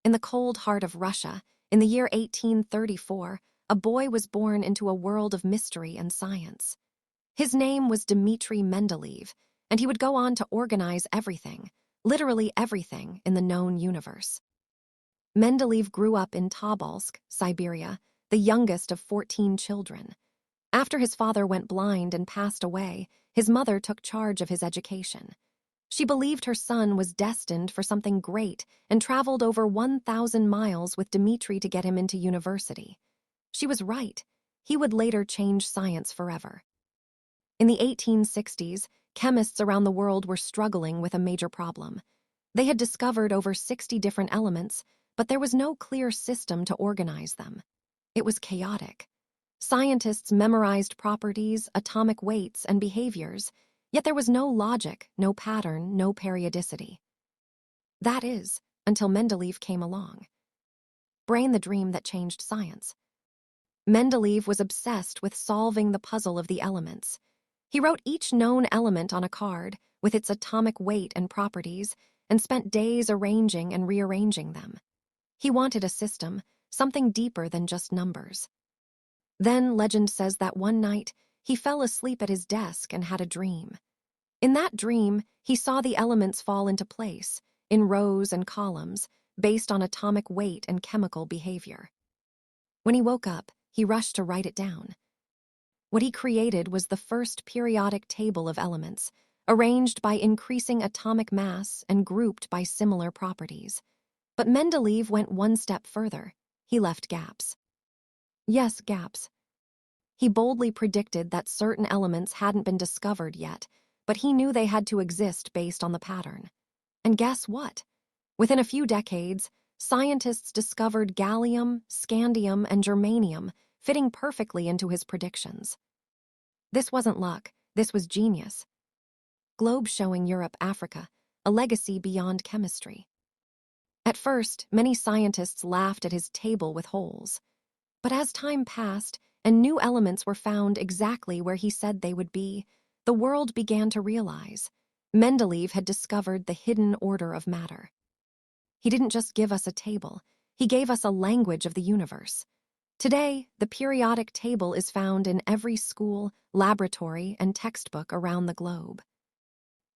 In the cold heart of Russia, in the year 1834, a boy was born into a world of mystery and science. His name was Dmitri Mendeleev, and he would go on to organize everything, literally everything, in the known universe. Mendeleev grew up in Tobolsk, Siberia, the youngest of 14 children. After his father went blind and passed away, his mother took charge of his education. She believed her son was destined for something great and traveled over 1,000 miles with Dmitri to get him into university. She was right. He would later change science forever. In the 1860s, chemists around the world were struggling with a major problem. They had discovered over 60 different elements, but there was no clear system to organize them. It was chaotic. Scientists memorized properties, atomic weights, and behaviors, yet there was no logic, no pattern, no periodicity. That is, until Mendeleev came along. Brain the dream that changed science. Mendeleev was obsessed with solving the puzzle of the elements. He wrote each known element on a card, with its atomic weight and properties, and spent days arranging and rearranging them. He wanted a system, something deeper than just numbers. Then, legend says that one night, he fell asleep at his desk and had a dream. In that dream, he saw the elements fall into place, in rows and columns, based on atomic weight and chemical behavior. When he woke up, he rushed to write it down. What he created was the first periodic table of elements, arranged by increasing atomic mass and grouped by similar properties. But Mendeleev went one step further. He left gaps. Yes, gaps. He boldly predicted that certain elements hadn't been discovered yet, but he knew they had to exist based on the pattern. And guess what? Within a few decades, scientists discovered gallium, scandium, and germanium fitting perfectly into his predictions. This wasn't luck, this was genius. Globe showing Europe, Africa, a legacy beyond chemistry. At first, many scientists laughed at his table with holes. But as time passed and new elements were found exactly where he said they would be, the world began to realize Mendeleev had discovered the hidden order of matter. He didn't just give us a table, he gave us a language of the universe. Today, the periodic table is found in every school, laboratory, and textbook around the globe.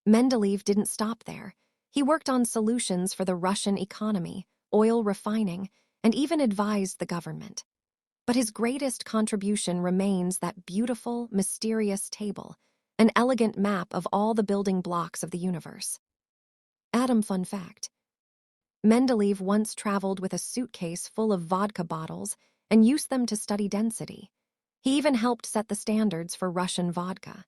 Mendeleev didn't stop there. He worked on solutions for the Russian economy, oil refining, and even advised the government. But his greatest contribution remains that beautiful, mysterious table, an elegant map of all the building blocks of the universe. Atom fun fact. Mendeleev once traveled with a suitcase full of vodka bottles and used them to study density. He even helped set the standards for Russian vodka.